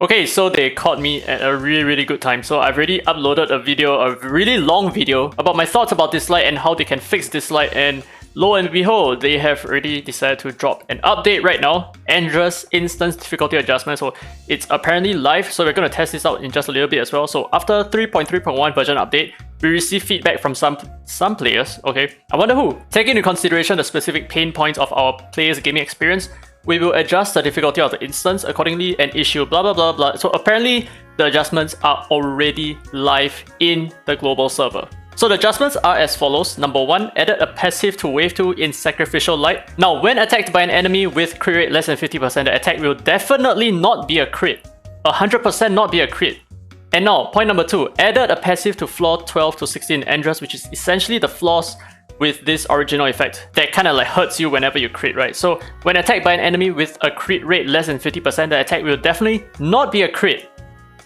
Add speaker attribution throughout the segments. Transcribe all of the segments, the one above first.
Speaker 1: Okay, so they caught me at a really good time. So I've already uploaded a video, a really long video, about my thoughts about Dislyte and how they can fix Dislyte, and lo and behold, they have already decided to drop an update right now, Andras instance difficulty adjustment. So it's apparently live, so we're going to test this out in just a little bit as well. So after 3.3.1 version update, we received feedback from some players, okay? I wonder who. Taking into consideration the specific pain points of our players' gaming experience, we will adjust the difficulty of the instance accordingly and issue blah blah blah blah. So apparently the adjustments are already live in the global server. So the adjustments are as follows. Number 1, added a passive to wave 2 in Sacrificial Light. Now when attacked by an enemy with crit rate less than 50%, the attack will definitely not be a crit. 100% not be a crit. And now, point number 2, added a passive to floor 12 to 16 in Andras, which is essentially the floors with this original effect that kind of like hurts you whenever you crit, right? So when attacked by an enemy with a crit rate less than 50%, the attack will definitely not be a crit.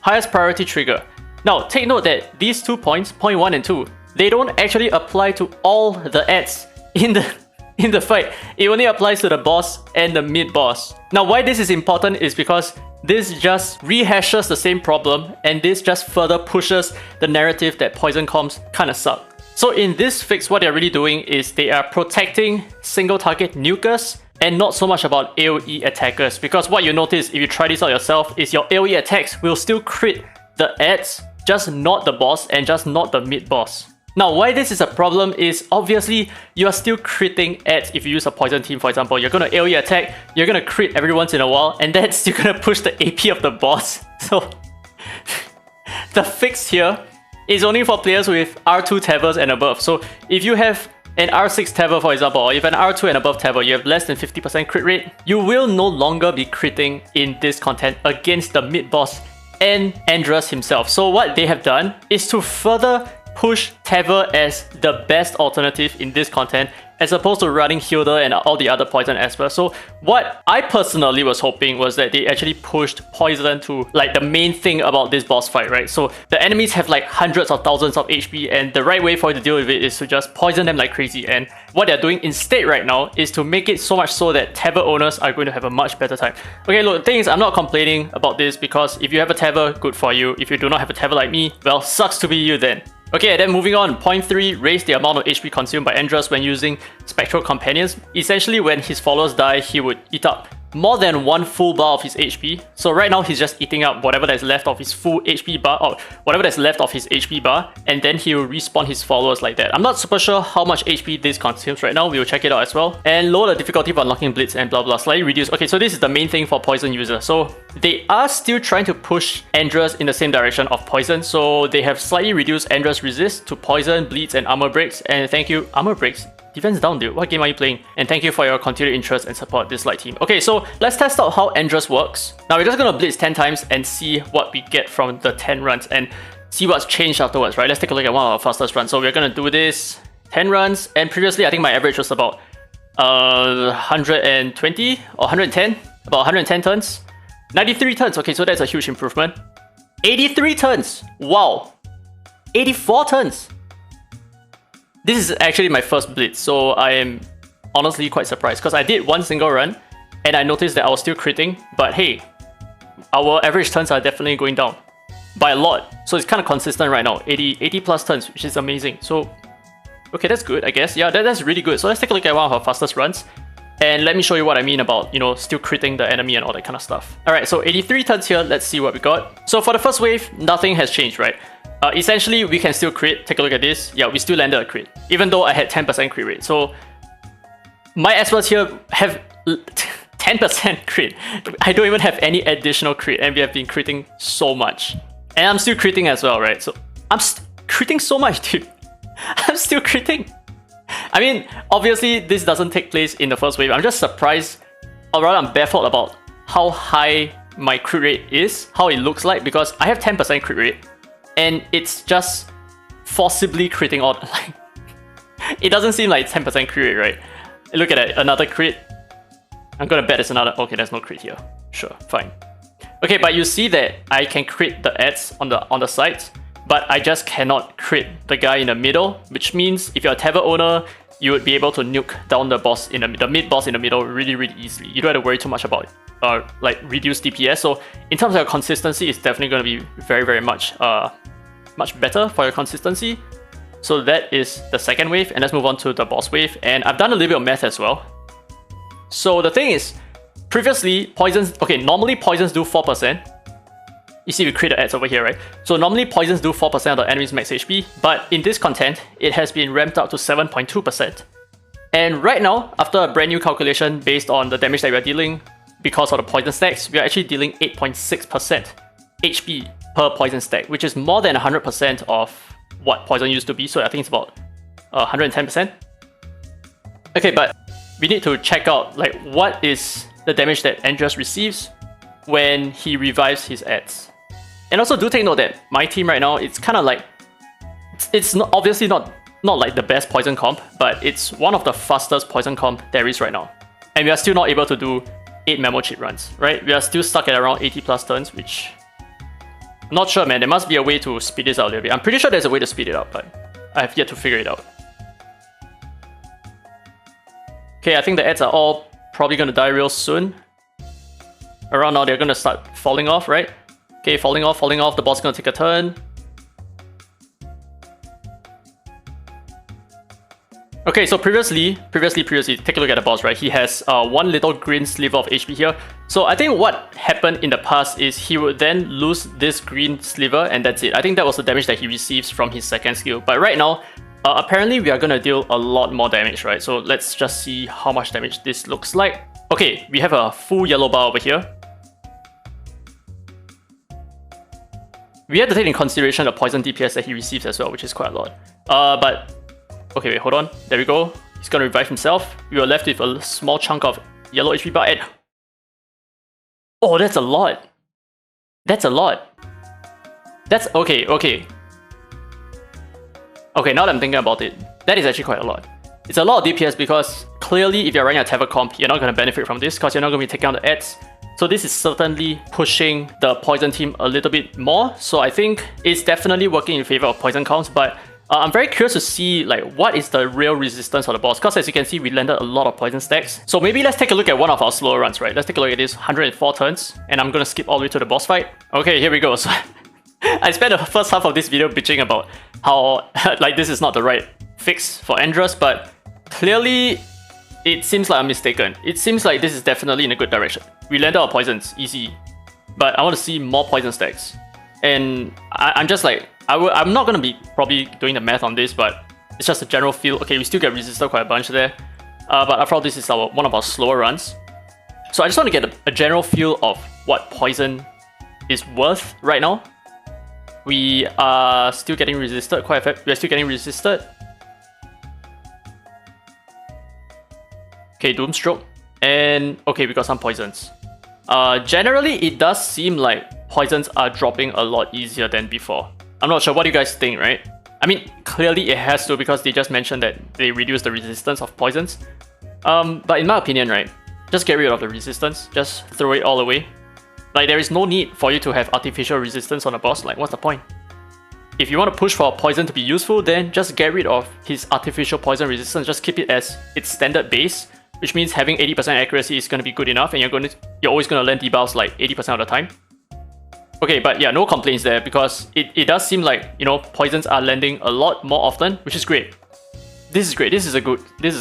Speaker 1: Highest priority trigger. Now take note that these 2 points, point 1 and 2, they don't actually apply to all the ads in the fight. It only applies to the boss and the mid boss. Now why this is important is because this just rehashes the same problem, and this just further pushes the narrative that poison comps kinda suck. So in this fix, what they're really doing is they are protecting single target nukers and not so much about AoE attackers, because what you notice if you try this out yourself is your AoE attacks will still crit the ads, just not the boss and just not the mid boss. Now why this is a problem is obviously you are still critting ads. If you use a poison team, for example, you're gonna AoE attack, you're gonna crit every once in a while, and that's still gonna push the AP of the boss. So the fix here is only for players with R2 Tevers and above. So if you have an R6 Tever, for example, or if an R2 and above Tever, you have less than 50% crit rate, you will no longer be critting in this content against the mid boss and Andras himself. So what they have done is to further push Tever as the best alternative in this content, as opposed to running Hilda and all the other poison experts. So what I personally was hoping was that they actually pushed poison to like the main thing about this boss fight, right? So the enemies have like hundreds of thousands of HP, and the right way for you to deal with it is to just poison them like crazy. And what they're doing instead right now is to make it so much so that Tever owners are going to have a much better time. Okay, look, the thing is, I'm not complaining about this, because if you have a Tever, good for you. If you do not have a Tever like me, well, sucks to be you then. Okay, then moving on, point 3, raise the amount of HP consumed by Andras when using Spectral Companions. Essentially, when his followers die, he would eat up more than 1 full bar of his HP. So right now, he's just eating up whatever that's left of his full HP bar, or whatever that's left of his HP bar, and then he will respawn his followers like that. I'm not super sure how much HP this consumes right now. We will check it out as well. And lower the difficulty for unlocking Blitz and blah blah, slightly reduce. Okay, so this is the main thing for poison users. So they are still trying to push Andras in the same direction of poison. So they have slightly reduced Andras resist to poison, bleeds, and armor breaks. And thank you, armor breaks. Defense down, dude. What game are you playing? And thank you for your continued interest and support Dislyte team. Okay, so let's test out how Andras works. Now we're just gonna blitz 10 times and see what we get from the 10 runs and see what's changed afterwards, right? Let's take a look at one of our fastest runs. So we're gonna do this 10 runs, and previously I think my average was about 120 or 110, about 110 turns. 93 turns, okay, so that's a huge improvement. 83 turns, wow. 84 turns. This is actually my first blitz, so I am honestly quite surprised, because I did one single run and I noticed that I was still critting, but hey, our average turns are definitely going down by a lot. So it's kind of consistent right now, 80 plus turns, which is amazing. So, okay, that's good, I guess. Yeah, that's really good. So let's take a look at one of our fastest runs, and let me show you what I mean about, you know, still critting the enemy and all that kind of stuff. Alright, so 83 turns here, let's see what we got. So for the first wave, nothing has changed, right? Essentially, we can still crit. Take a look at this. Yeah, we still landed a crit, even though I had 10% crit rate. So my experts here have 10% crit. I don't even have any additional crit, and we have been critting so much. And I'm still critting as well, right? So I'm critting so much, dude. I'm still critting. I mean, obviously, this doesn't take place in the first wave. I'm just surprised, or rather I'm baffled about how high my crit rate is, how it looks like, because I have 10% crit rate, and it's just forcibly critting out. Like, it doesn't seem like 10% crit rate, right? Look at that, another crit. I'm gonna bet it's another. Okay, there's no crit here. Sure, fine. Okay, but you see that I can crit the ads on the sides, but I just cannot crit the guy in the middle, which means if you're a Tever owner, you would be able to nuke down the boss in the mid boss in the middle really easily. You don't have to worry too much about it. like reduce DPS. So in terms of your consistency, it's definitely going to be very much much better for your consistency. So that is the second wave, and let's move on to the boss wave. And I've done a little bit of math as well. So the thing is, previously poisons, okay, normally poisons do 4%. You see we create the ads over here, right? So normally poisons do 4% of the enemy's max HP, but in this content, it has been ramped up to 7.2%. And right now, after a brand new calculation based on the damage that we are dealing because of the poison stacks, we are actually dealing 8.6% HP per poison stack, which is more than 100% of what poison used to be. So I think it's about 110%. Okay, but we need to check out like what is the damage that Andras receives when he revives his ads. And also do take note that my team right now, it's kind of like, it's not, obviously not like the best poison comp, but it's one of the fastest poison comp there is right now. And we are still not able to do 8 memo chip runs, right? We are still stuck at around 80 plus turns, which I'm not sure, man. There must be a way to speed this out a little bit. I'm pretty sure there's a way to speed it up, but I have yet to figure it out. Okay, I think the ads are all probably going to die real soon. Around now, they're going to start falling off, right? Okay, falling off, the boss is going to take a turn. Okay, so previously, take a look at the boss, right? He has one little green sliver of HP here. So I think what happened in the past is he would then lose this green sliver and that's it. I think that was the damage that he receives from his second skill. But right now, apparently we are going to deal a lot more damage, right? So let's just see how much damage this looks like. Okay, we have a full yellow bar over here. We have to take in consideration the poison DPS that he receives as well, which is quite a lot. But okay, wait, hold on. There we go. He's gonna revive himself. We are left with a small chunk of yellow HP bar. And oh, that's a lot. That's a lot. That's okay. Okay, now that I'm thinking about it, that is actually quite a lot. It's a lot of DPS because clearly, if you're running a Teva comp, you're not gonna benefit from this because you're not gonna be taking out the ads. So this is certainly pushing the poison team a little bit more. So I think it's definitely working in favor of poison counts, but I'm very curious to see like what is the real resistance of the boss, because as you can see, we landed a lot of poison stacks. So maybe let's take a look at one of our slower runs, right? Let's take a look at this 104 turns, and I'm gonna skip all the way to the boss fight. Okay, here we go. So I spent the first half of this video bitching about how like this is not the right fix for Andras, but clearly it seems like I'm mistaken. It seems like this is definitely in a good direction. We landed our poisons, easy. But I want to see more poison stacks. And I'm just like, I'm not going to be probably doing the math on this, but it's just a general feel. Okay, we still get resisted quite a bunch there. But after all, this is one of our slower runs. So I just want to get a general feel of what poison is worth right now. We are still getting resisted quite a bit. We're still getting resisted. Okay, Doomstroke. And okay, we got some poisons. Generally, it does seem like poisons are dropping a lot easier than before. I'm not sure, what do you guys think, right? I mean, clearly it has to, because they just mentioned that they reduce the resistance of poisons. But in my opinion, right, just get rid of the resistance. Just throw it all away. Like, there is no need for you to have artificial resistance on a boss. Like, what's the point? If you want to push for poison to be useful, then just get rid of his artificial poison resistance. Just keep it as its standard base, which means having 80% accuracy is going to be good enough, and you're always going to land debuffs like 80% of the time. Okay, but yeah, no complaints there, because it does seem like, you know, poisons are landing a lot more often, which is great. This is great. This is a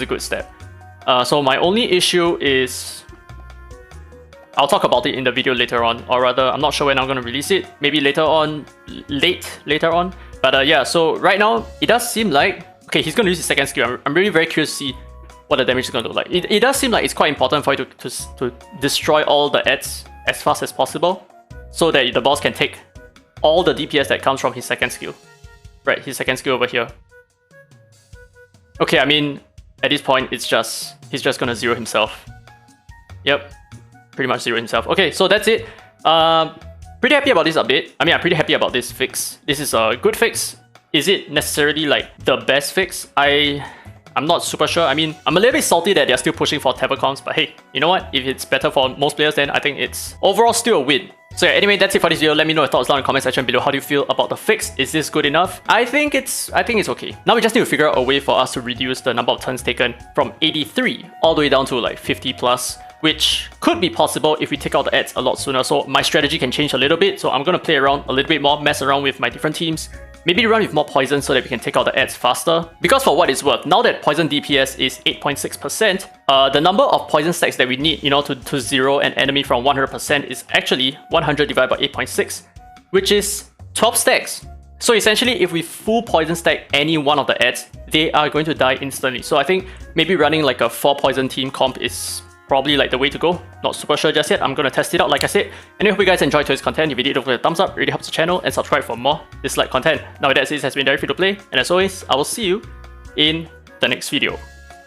Speaker 1: good step. So my only issue is, I'll talk about it in the video later on, or rather, I'm not sure when I'm going to release it. Maybe later on, later on. But yeah, so right now it does seem like, okay, he's going to use his second skill. I'm really very curious to see what the damage is going to look like. It does seem like it's quite important for you to destroy all the ads as fast as possible, so that the boss can take all the DPS that comes from his second skill. Right, his second skill over here. Okay, I mean, at this point, he's just going to zero himself. Yep, pretty much zero himself. Okay, so that's it. Pretty happy about this update. I mean, I'm pretty happy about this fix. This is a good fix. Is it necessarily like the best fix? I'm not super sure. I mean, I'm a little bit salty that they're still pushing for Teva comps, but hey, you know what? If it's better for most players, then I think it's overall still a win. So yeah, anyway, that's it for this video. Let me know your thoughts down in the comment section below. How do you feel about the fix? Is this good enough? I think it's okay. Now we just need to figure out a way for us to reduce the number of turns taken from 83 all the way down to like 50 plus which could be possible if we take out the ads a lot sooner. So my strategy can change a little bit. So I'm going to play around a little bit more, mess around with my different teams, maybe run with more poison so that we can take out the ads faster. Because for what it's worth, now that poison DPS is 8.6%, the number of poison stacks that we need, to zero an enemy from 100% is actually 100 divided by 8.6, which is 12 stacks. So essentially, if we full poison stack any one of the ads, they are going to die instantly. So I think maybe running like a 4 poison team comp is probably like the way to go. Not super sure just yet. I'm going to test it out like I said. And I hope you guys enjoyed today's content. If you did, don't forget to thumbs up. It really helps the channel, and subscribe for more Dislyte content. Now with that said, it has been very free to play. And as always, I will see you in the next video.